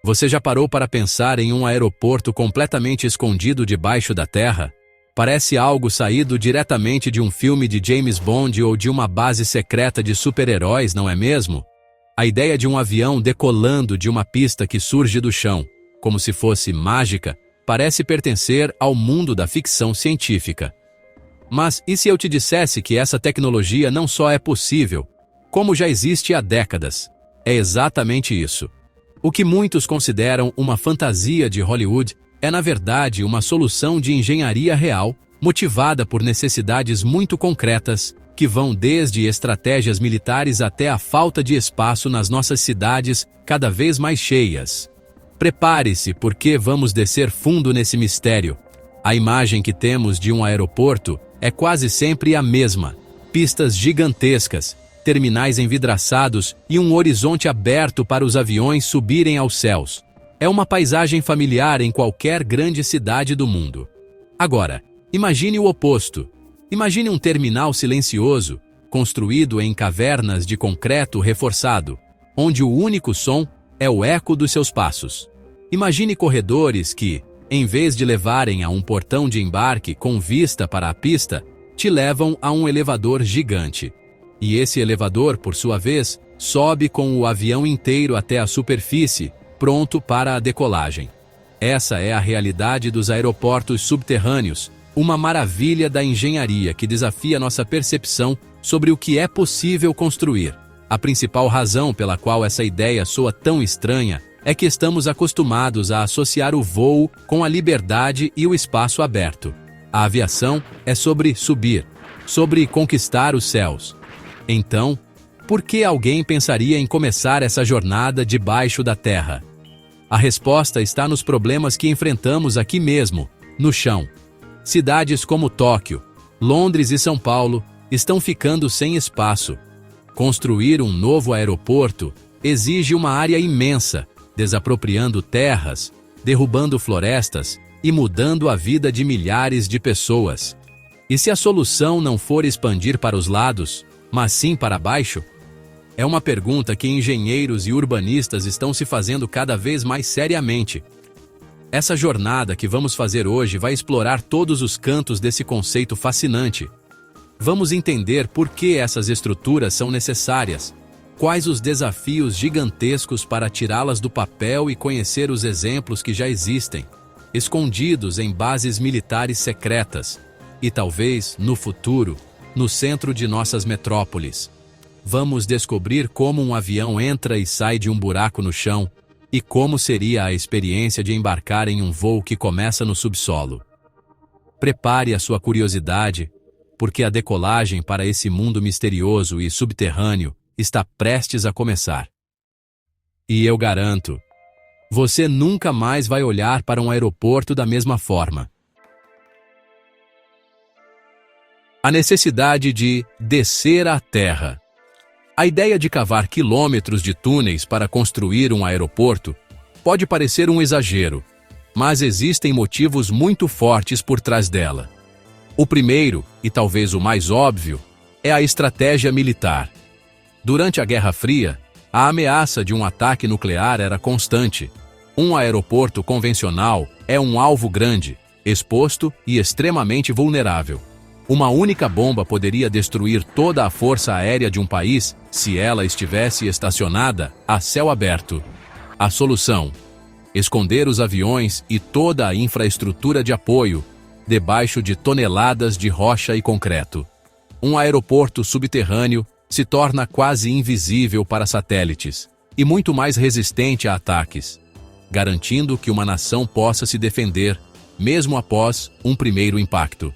Você já parou para pensar em um aeroporto completamente escondido debaixo da terra? Parece algo saído diretamente de um filme de James Bond ou de uma base secreta de super-heróis, não é mesmo? A ideia de um avião decolando de uma pista que surge do chão, como se fosse mágica, parece pertencer ao mundo da ficção científica. Mas e se eu te dissesse que essa tecnologia não só é possível, como já existe há décadas? É exatamente isso. O que muitos consideram uma fantasia de Hollywood é, na verdade, uma solução de engenharia real, motivada por necessidades muito concretas, que vão desde estratégias militares até a falta de espaço nas nossas cidades cada vez mais cheias. Prepare-se, porque vamos descer fundo nesse mistério. A imagem que temos de um aeroporto é quase sempre a mesma: pistas gigantescas, terminais envidraçados e um horizonte aberto para os aviões subirem aos céus. É uma paisagem familiar em qualquer grande cidade do mundo. Agora, imagine o oposto. Imagine um terminal silencioso, construído em cavernas de concreto reforçado, onde o único som é o eco dos seus passos. Imagine corredores que, em vez de levarem a um portão de embarque com vista para a pista, te levam a um elevador gigante. E esse elevador, por sua vez, sobe com o avião inteiro até a superfície, pronto para a decolagem. Essa é a realidade dos aeroportos subterrâneos, uma maravilha da engenharia que desafia nossa percepção sobre o que é possível construir. A principal razão pela qual essa ideia soa tão estranha é que estamos acostumados a associar o voo com a liberdade e o espaço aberto. A aviação é sobre subir, sobre conquistar os céus. Então, por que alguém pensaria em começar essa jornada debaixo da terra? A resposta está nos problemas que enfrentamos aqui mesmo, no chão. Cidades como Tóquio, Londres e São Paulo estão ficando sem espaço. Construir um novo aeroporto exige uma área imensa, desapropriando terras, derrubando florestas e mudando a vida de milhares de pessoas. E se a solução não for expandir para os lados, mas sim para baixo? É uma pergunta que engenheiros e urbanistas estão se fazendo cada vez mais seriamente. Essa jornada que vamos fazer hoje vai explorar todos os cantos desse conceito fascinante. Vamos entender por que essas estruturas são necessárias, quais os desafios gigantescos para tirá-las do papel e conhecer os exemplos que já existem, escondidos em bases militares secretas, e talvez, no futuro, no centro de nossas metrópoles. Vamos descobrir como um avião entra e sai de um buraco no chão e como seria a experiência de embarcar em um voo que começa no subsolo. Prepare a sua curiosidade, porque a decolagem para esse mundo misterioso e subterrâneo está prestes a começar. E eu garanto, você nunca mais vai olhar para um aeroporto da mesma forma. A necessidade de descer à terra. A ideia de cavar quilômetros de túneis para construir um aeroporto pode parecer um exagero, mas existem motivos muito fortes por trás dela. O primeiro, e talvez o mais óbvio, é a estratégia militar. Durante a Guerra Fria, a ameaça de um ataque nuclear era constante. Um aeroporto convencional é um alvo grande, exposto e extremamente vulnerável. Uma única bomba poderia destruir toda a força aérea de um país se ela estivesse estacionada a céu aberto. A solução: esconder os aviões e toda a infraestrutura de apoio debaixo de toneladas de rocha e concreto. Um aeroporto subterrâneo se torna quase invisível para satélites e muito mais resistente a ataques, garantindo que uma nação possa se defender, mesmo após um primeiro impacto.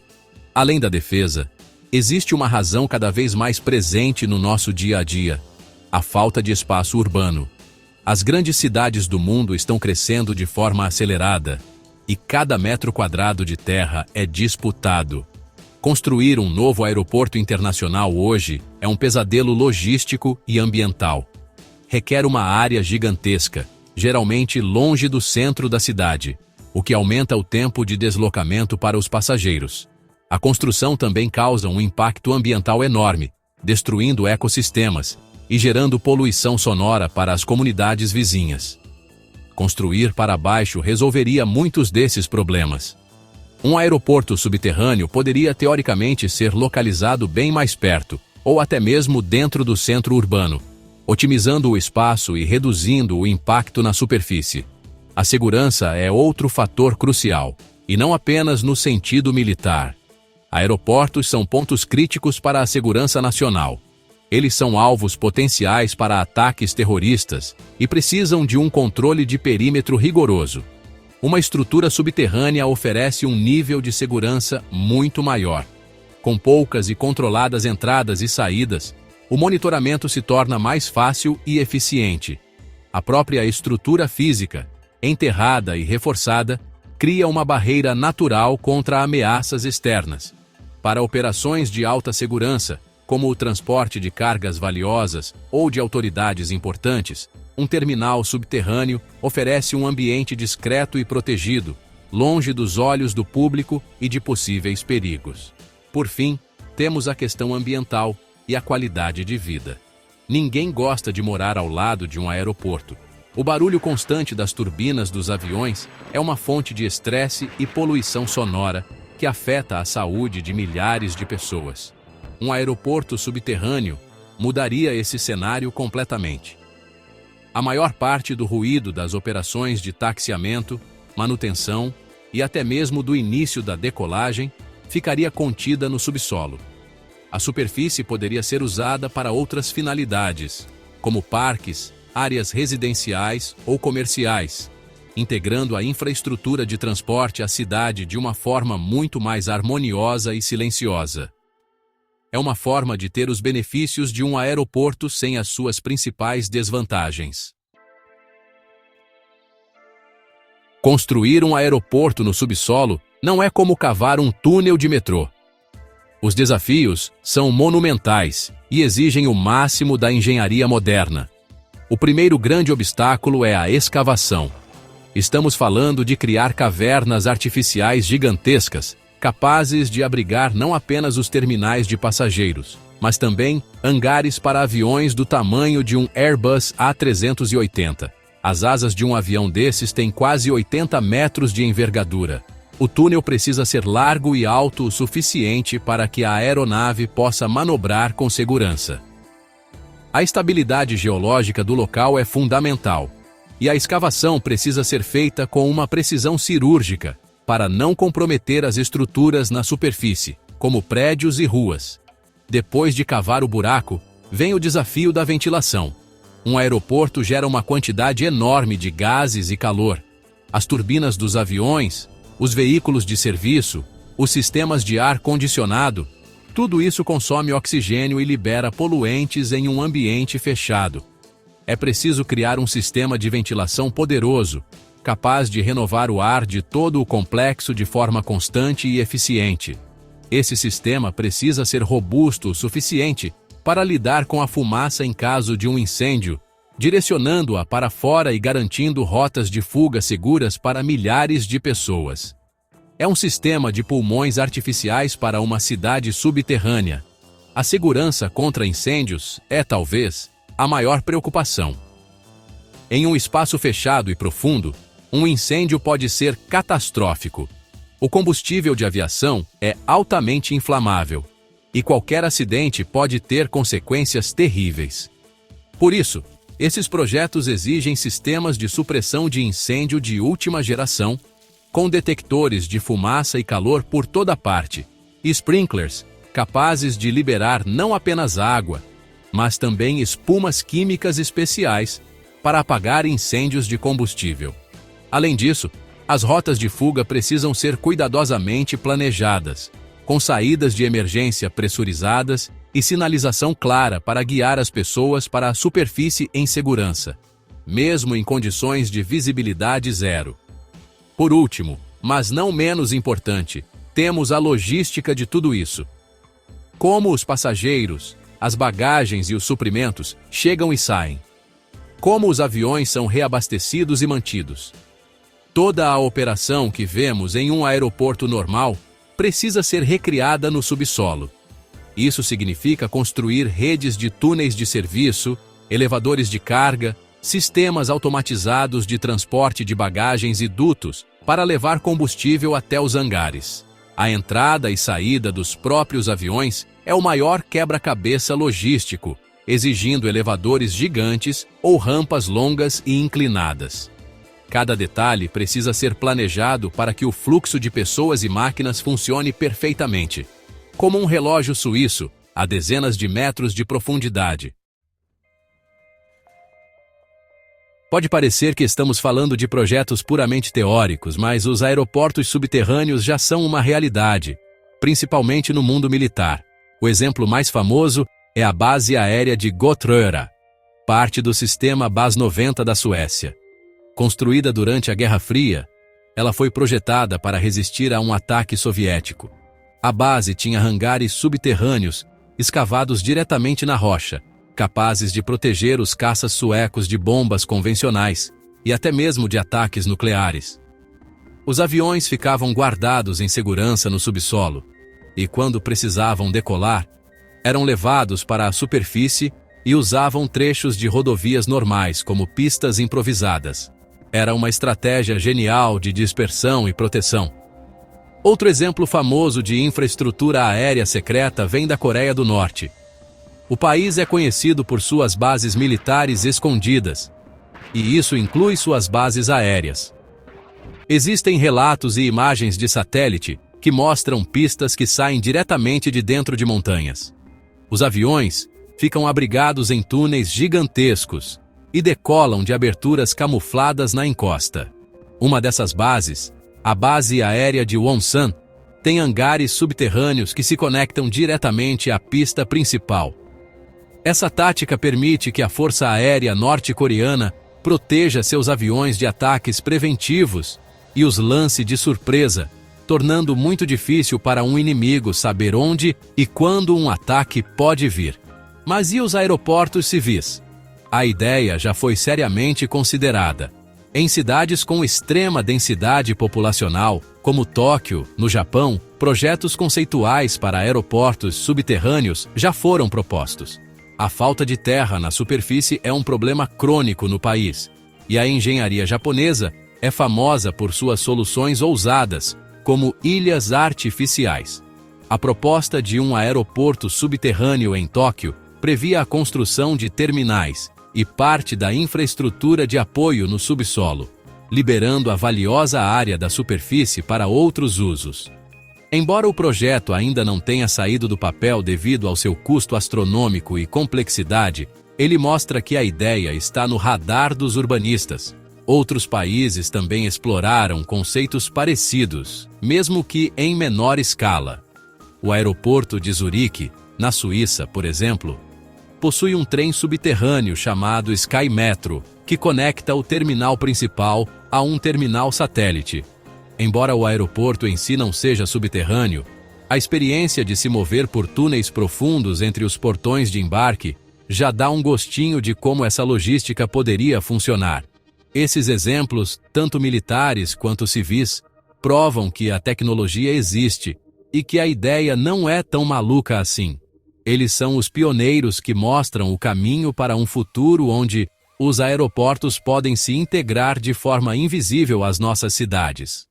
Além da defesa, existe uma razão cada vez mais presente no nosso dia a dia: a falta de espaço urbano. As grandes cidades do mundo estão crescendo de forma acelerada, e cada metro quadrado de terra é disputado. Construir um novo aeroporto internacional hoje é um pesadelo logístico e ambiental. Requer uma área gigantesca, geralmente longe do centro da cidade, o que aumenta o tempo de deslocamento para os passageiros. A construção também causa um impacto ambiental enorme, destruindo ecossistemas e gerando poluição sonora para as comunidades vizinhas. Construir para baixo resolveria muitos desses problemas. Um aeroporto subterrâneo poderia teoricamente ser localizado bem mais perto, ou até mesmo dentro do centro urbano, otimizando o espaço e reduzindo o impacto na superfície. A segurança é outro fator crucial, e não apenas no sentido militar. Aeroportos são pontos críticos para a segurança nacional. Eles são alvos potenciais para ataques terroristas e precisam de um controle de perímetro rigoroso. Uma estrutura subterrânea oferece um nível de segurança muito maior. Com poucas e controladas entradas e saídas, o monitoramento se torna mais fácil e eficiente. A própria estrutura física, enterrada e reforçada, cria uma barreira natural contra ameaças externas. Para operações de alta segurança, como o transporte de cargas valiosas ou de autoridades importantes, um terminal subterrâneo oferece um ambiente discreto e protegido, longe dos olhos do público e de possíveis perigos. Por fim, temos a questão ambiental e a qualidade de vida. Ninguém gosta de morar ao lado de um aeroporto. O barulho constante das turbinas dos aviões é uma fonte de estresse e poluição sonora que afeta a saúde de milhares de pessoas. Um aeroporto subterrâneo mudaria esse cenário completamente. A maior parte do ruído das operações de taxiamento, manutenção e até mesmo do início da decolagem ficaria contida no subsolo. A superfície poderia ser usada para outras finalidades, como parques, áreas residenciais ou comerciais, integrando a infraestrutura de transporte à cidade de uma forma muito mais harmoniosa e silenciosa. É uma forma de ter os benefícios de um aeroporto sem as suas principais desvantagens. Construir um aeroporto no subsolo não é como cavar um túnel de metrô. Os desafios são monumentais e exigem o máximo da engenharia moderna. O primeiro grande obstáculo é a escavação. Estamos falando de criar cavernas artificiais gigantescas, capazes de abrigar não apenas os terminais de passageiros, mas também hangares para aviões do tamanho de um Airbus A380. As asas de um avião desses têm quase 80 metros de envergadura. O túnel precisa ser largo e alto o suficiente para que a aeronave possa manobrar com segurança. A estabilidade geológica do local é fundamental, e a escavação precisa ser feita com uma precisão cirúrgica, para não comprometer as estruturas na superfície, como prédios e ruas. Depois de cavar o buraco, vem o desafio da ventilação. Um aeroporto gera uma quantidade enorme de gases e calor. As turbinas dos aviões, os veículos de serviço, os sistemas de ar-condicionado, tudo isso consome oxigênio e libera poluentes em um ambiente fechado. É preciso criar um sistema de ventilação poderoso, capaz de renovar o ar de todo o complexo de forma constante e eficiente. Esse sistema precisa ser robusto o suficiente para lidar com a fumaça em caso de um incêndio, direcionando-a para fora e garantindo rotas de fuga seguras para milhares de pessoas. É um sistema de pulmões artificiais para uma cidade subterrânea. A segurança contra incêndios é, talvez, a maior preocupação. Em um espaço fechado e profundo, um incêndio pode ser catastrófico. O combustível de aviação é altamente inflamável, e qualquer acidente pode ter consequências terríveis. Por isso, esses projetos exigem sistemas de supressão de incêndio de última geração, com detectores de fumaça e calor por toda parte, e sprinklers capazes de liberar não apenas água, mas também espumas químicas especiais para apagar incêndios de combustível. Além disso, as rotas de fuga precisam ser cuidadosamente planejadas, com saídas de emergência pressurizadas e sinalização clara para guiar as pessoas para a superfície em segurança, mesmo em condições de visibilidade zero. Por último, mas não menos importante, temos a logística de tudo isso. Como os passageiros, as bagagens e os suprimentos chegam e saem. Como os aviões são reabastecidos e mantidos. Toda a operação que vemos em um aeroporto normal precisa ser recriada no subsolo. Isso significa construir redes de túneis de serviço, elevadores de carga, sistemas automatizados de transporte de bagagens e dutos para levar combustível até os hangares. A entrada e saída dos próprios aviões é o maior quebra-cabeça logístico, exigindo elevadores gigantes ou rampas longas e inclinadas. Cada detalhe precisa ser planejado para que o fluxo de pessoas e máquinas funcione perfeitamente, como um relógio suíço a dezenas de metros de profundidade. Pode parecer que estamos falando de projetos puramente teóricos, mas os aeroportos subterrâneos já são uma realidade, principalmente no mundo militar. O exemplo mais famoso é a base aérea de Gottröra, parte do sistema BAS 90 da Suécia. Construída durante a Guerra Fria, ela foi projetada para resistir a um ataque soviético. A base tinha hangares subterrâneos, escavados diretamente na rocha, capazes de proteger os caças suecos de bombas convencionais e até mesmo de ataques nucleares. Os aviões ficavam guardados em segurança no subsolo, e quando precisavam decolar, eram levados para a superfície e usavam trechos de rodovias normais como pistas improvisadas. Era uma estratégia genial de dispersão e proteção. Outro exemplo famoso de infraestrutura aérea secreta vem da Coreia do Norte. O país é conhecido por suas bases militares escondidas, e isso inclui suas bases aéreas. Existem relatos e imagens de satélite que mostram pistas que saem diretamente de dentro de montanhas. Os aviões ficam abrigados em túneis gigantescos e decolam de aberturas camufladas na encosta. Uma dessas bases, a base aérea de Wonsan, tem hangares subterrâneos que se conectam diretamente à pista principal. Essa tática permite que a Força Aérea Norte-Coreana proteja seus aviões de ataques preventivos e os lance de surpresa, tornando muito difícil para um inimigo saber onde e quando um ataque pode vir. Mas e os aeroportos civis? A ideia já foi seriamente considerada. Em cidades com extrema densidade populacional, como Tóquio, no Japão, projetos conceituais para aeroportos subterrâneos já foram propostos. A falta de terra na superfície é um problema crônico no país, e a engenharia japonesa é famosa por suas soluções ousadas, como ilhas artificiais. A proposta de um aeroporto subterrâneo em Tóquio previa a construção de terminais e parte da infraestrutura de apoio no subsolo, liberando a valiosa área da superfície para outros usos. Embora o projeto ainda não tenha saído do papel devido ao seu custo astronômico e complexidade, ele mostra que a ideia está no radar dos urbanistas. Outros países também exploraram conceitos parecidos, mesmo que em menor escala. O aeroporto de Zurique, na Suíça, por exemplo, possui um trem subterrâneo chamado Sky Metro, que conecta o terminal principal a um terminal satélite. Embora o aeroporto em si não seja subterrâneo, a experiência de se mover por túneis profundos entre os portões de embarque já dá um gostinho de como essa logística poderia funcionar. Esses exemplos, tanto militares quanto civis, provam que a tecnologia existe e que a ideia não é tão maluca assim. Eles são os pioneiros que mostram o caminho para um futuro onde os aeroportos podem se integrar de forma invisível às nossas cidades.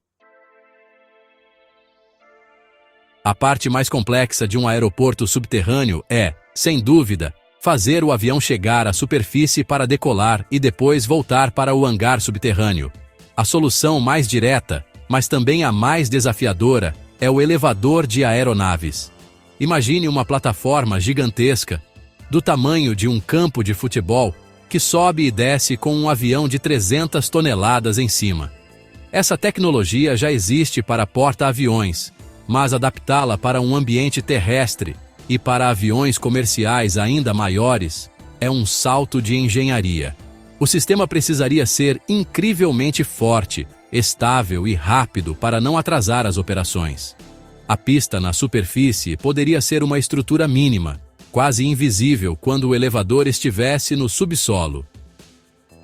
A parte mais complexa de um aeroporto subterrâneo é, sem dúvida, fazer o avião chegar à superfície para decolar e depois voltar para o hangar subterrâneo. A solução mais direta, mas também a mais desafiadora, é o elevador de aeronaves. Imagine uma plataforma gigantesca, do tamanho de um campo de futebol, que sobe e desce com um avião de 300 toneladas em cima. Essa tecnologia já existe para porta-aviões, mas adaptá-la para um ambiente terrestre e para aviões comerciais ainda maiores é um salto de engenharia. O sistema precisaria ser incrivelmente forte, estável e rápido para não atrasar as operações. A pista na superfície poderia ser uma estrutura mínima, quase invisível quando o elevador estivesse no subsolo.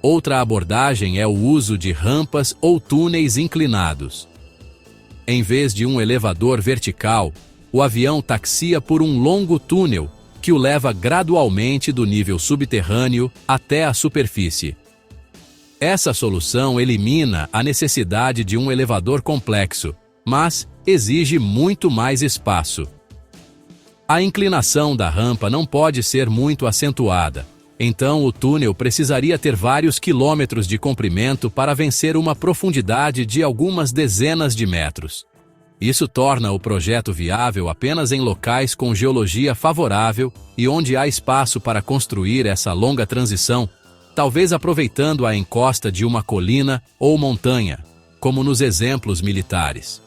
Outra abordagem é o uso de rampas ou túneis inclinados. Em vez de um elevador vertical, o avião taxia por um longo túnel que o leva gradualmente do nível subterrâneo até a superfície. Essa solução elimina a necessidade de um elevador complexo, mas exige muito mais espaço. A inclinação da rampa não pode ser muito acentuada, então o túnel precisaria ter vários quilômetros de comprimento para vencer uma profundidade de algumas dezenas de metros. Isso torna o projeto viável apenas em locais com geologia favorável e onde há espaço para construir essa longa transição, talvez aproveitando a encosta de uma colina ou montanha, como nos exemplos militares.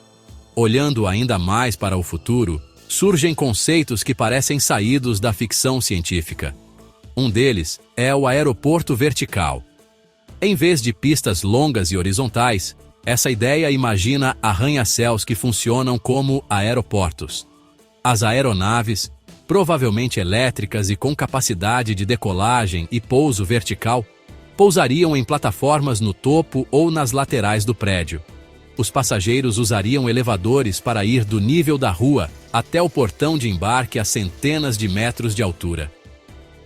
Olhando ainda mais para o futuro, surgem conceitos que parecem saídos da ficção científica. Um deles é o aeroporto vertical. Em vez de pistas longas e horizontais, essa ideia imagina arranha-céus que funcionam como aeroportos. As aeronaves, provavelmente elétricas e com capacidade de decolagem e pouso vertical, pousariam em plataformas no topo ou nas laterais do prédio. Os passageiros usariam elevadores para ir do nível da rua até o portão de embarque a centenas de metros de altura.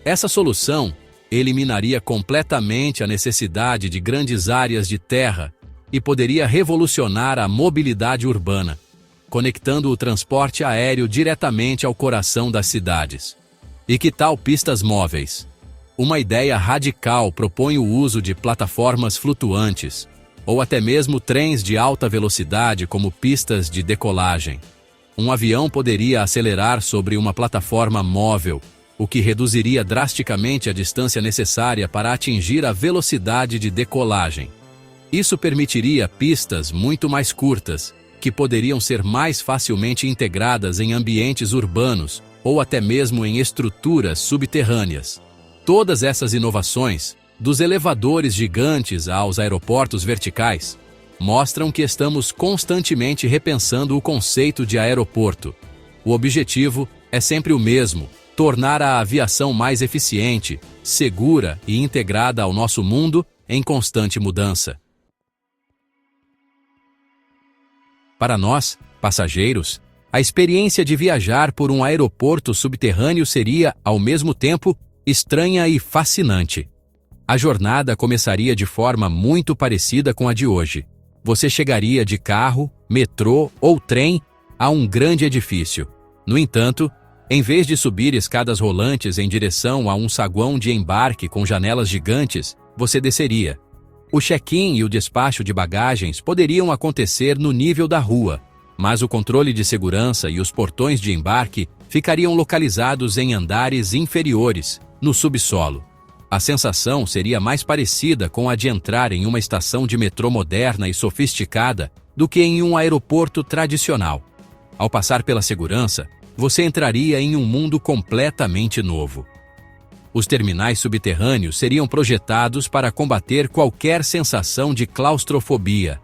Essa solução eliminaria completamente a necessidade de grandes áreas de terra e poderia revolucionar a mobilidade urbana, conectando o transporte aéreo diretamente ao coração das cidades. E que tal pistas móveis? Uma ideia radical propõe o uso de plataformas flutuantes, ou até mesmo trens de alta velocidade como pistas de decolagem. Um avião poderia acelerar sobre uma plataforma móvel, o que reduziria drasticamente a distância necessária para atingir a velocidade de decolagem. Isso permitiria pistas muito mais curtas, que poderiam ser mais facilmente integradas em ambientes urbanos ou até mesmo em estruturas subterrâneas. Todas essas inovações, dos elevadores gigantes aos aeroportos verticais, mostram que estamos constantemente repensando o conceito de aeroporto. O objetivo é sempre o mesmo: tornar a aviação mais eficiente, segura e integrada ao nosso mundo em constante mudança. Para nós, passageiros, a experiência de viajar por um aeroporto subterrâneo seria, ao mesmo tempo, estranha e fascinante. A jornada começaria de forma muito parecida com a de hoje. Você chegaria de carro, metrô ou trem a um grande edifício. No entanto, em vez de subir escadas rolantes em direção a um saguão de embarque com janelas gigantes, você desceria. O check-in e o despacho de bagagens poderiam acontecer no nível da rua, mas o controle de segurança e os portões de embarque ficariam localizados em andares inferiores, no subsolo. A sensação seria mais parecida com a de entrar em uma estação de metrô moderna e sofisticada do que em um aeroporto tradicional. Ao passar pela segurança, você entraria em um mundo completamente novo. Os terminais subterrâneos seriam projetados para combater qualquer sensação de claustrofobia.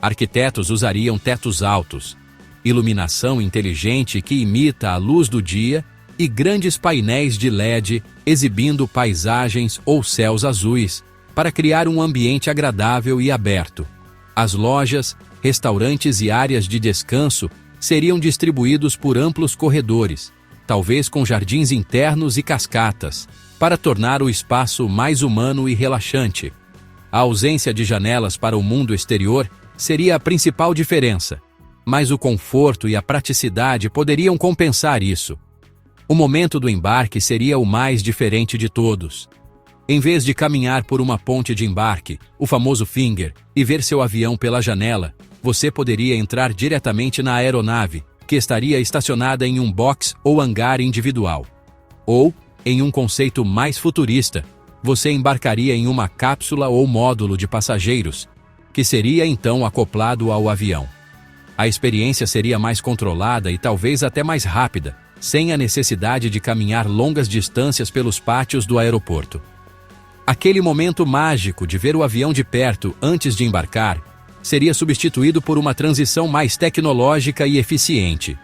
Arquitetos usariam tetos altos, iluminação inteligente que imita a luz do dia e grandes painéis de LED exibindo paisagens ou céus azuis para criar um ambiente agradável e aberto. As lojas, restaurantes e áreas de descanso seriam distribuídos por amplos corredores, talvez com jardins internos e cascatas, para tornar o espaço mais humano e relaxante. A ausência de janelas para o mundo exterior seria a principal diferença, mas o conforto e a praticidade poderiam compensar isso. O momento do embarque seria o mais diferente de todos. Em vez de caminhar por uma ponte de embarque, o famoso finger, e ver seu avião pela janela, você poderia entrar diretamente na aeronave, que estaria estacionada em um box ou hangar individual. Ou, em um conceito mais futurista, você embarcaria em uma cápsula ou módulo de passageiros, que seria então acoplado ao avião. A experiência seria mais controlada e talvez até mais rápida, sem a necessidade de caminhar longas distâncias pelos pátios do aeroporto. Aquele momento mágico de ver o avião de perto antes de embarcar seria substituído por uma transição mais tecnológica e eficiente.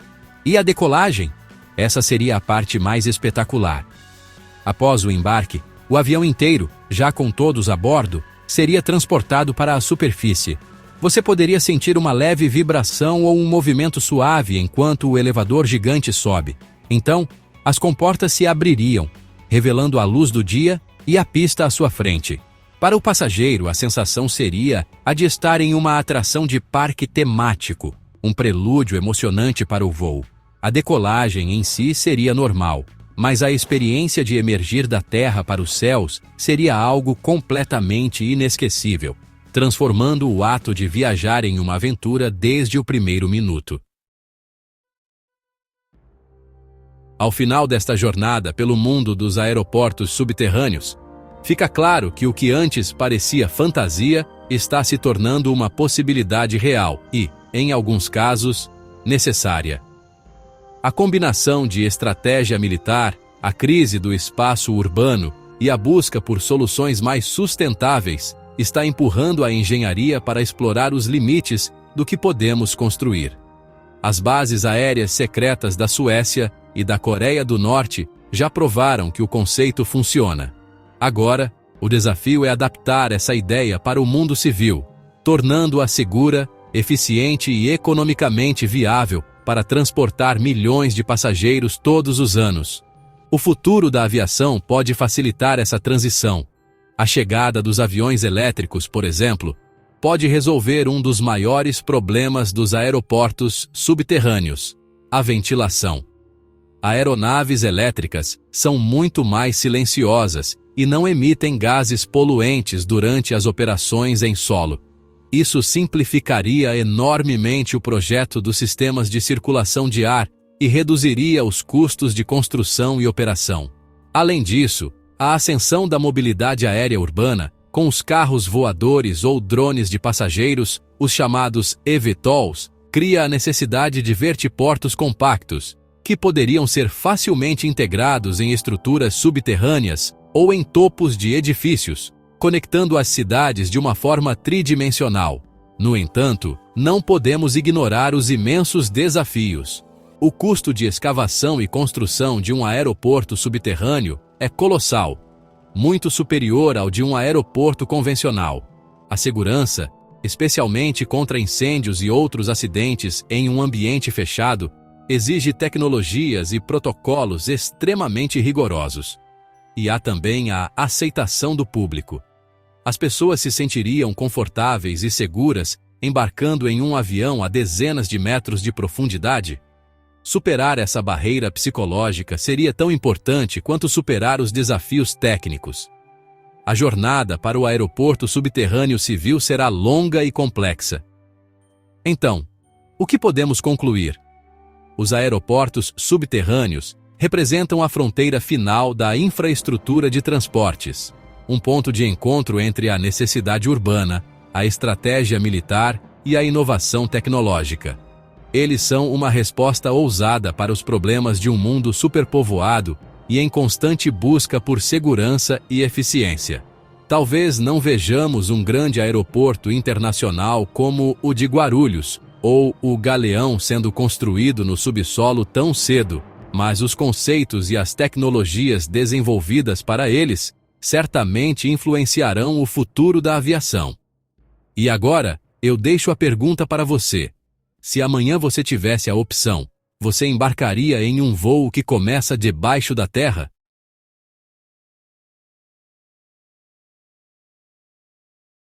E a decolagem? Essa seria a parte mais espetacular. Após o embarque, o avião inteiro, já com todos a bordo, seria transportado para a superfície. Você poderia sentir uma leve vibração ou um movimento suave enquanto o elevador gigante sobe. Então, as comportas se abririam, revelando a luz do dia e a pista à sua frente. Para o passageiro, a sensação seria a de estar em uma atração de parque temático, um prelúdio emocionante para o voo. A decolagem em si seria normal, mas a experiência de emergir da Terra para os céus seria algo completamente inesquecível, transformando o ato de viajar em uma aventura desde o primeiro minuto. Ao final desta jornada pelo mundo dos aeroportos subterrâneos, fica claro que o que antes parecia fantasia está se tornando uma possibilidade real e, em alguns casos, necessária. A combinação de estratégia militar, a crise do espaço urbano e a busca por soluções mais sustentáveis está empurrando a engenharia para explorar os limites do que podemos construir. As bases aéreas secretas da Suécia e da Coreia do Norte já provaram que o conceito funciona. Agora, o desafio é adaptar essa ideia para o mundo civil, tornando-a segura, eficiente e economicamente viável para transportar milhões de passageiros todos os anos. O futuro da aviação pode facilitar essa transição. A chegada dos aviões elétricos, por exemplo, pode resolver um dos maiores problemas dos aeroportos subterrâneos: a ventilação. Aeronaves elétricas são muito mais silenciosas e não emitem gases poluentes durante as operações em solo. Isso simplificaria enormemente o projeto dos sistemas de circulação de ar e reduziria os custos de construção e operação. Além disso, a ascensão da mobilidade aérea urbana, com os carros voadores ou drones de passageiros, os chamados eVTOLs, cria a necessidade de vertiportos compactos, que poderiam ser facilmente integrados em estruturas subterrâneas ou em topos de edifícios, conectando as cidades de uma forma tridimensional. No entanto, não podemos ignorar os imensos desafios. O custo de escavação e construção de um aeroporto subterrâneo é colossal, muito superior ao de um aeroporto convencional. A segurança, especialmente contra incêndios e outros acidentes em um ambiente fechado, exige tecnologias e protocolos extremamente rigorosos. E há também a aceitação do público. As pessoas se sentiriam confortáveis e seguras embarcando em um avião a dezenas de metros de profundidade? Superar essa barreira psicológica seria tão importante quanto superar os desafios técnicos. A jornada para o aeroporto subterrâneo civil será longa e complexa. Então, o que podemos concluir? Os aeroportos subterrâneos representam a fronteira final da infraestrutura de transportes, um ponto de encontro entre a necessidade urbana, a estratégia militar e a inovação tecnológica. Eles são uma resposta ousada para os problemas de um mundo superpovoado e em constante busca por segurança e eficiência. Talvez não vejamos um grande aeroporto internacional como o de Guarulhos ou o Galeão sendo construído no subsolo tão cedo, mas os conceitos e as tecnologias desenvolvidas para eles certamente influenciarão o futuro da aviação. E agora, eu deixo a pergunta para você. Se amanhã você tivesse a opção, você embarcaria em um voo que começa debaixo da terra?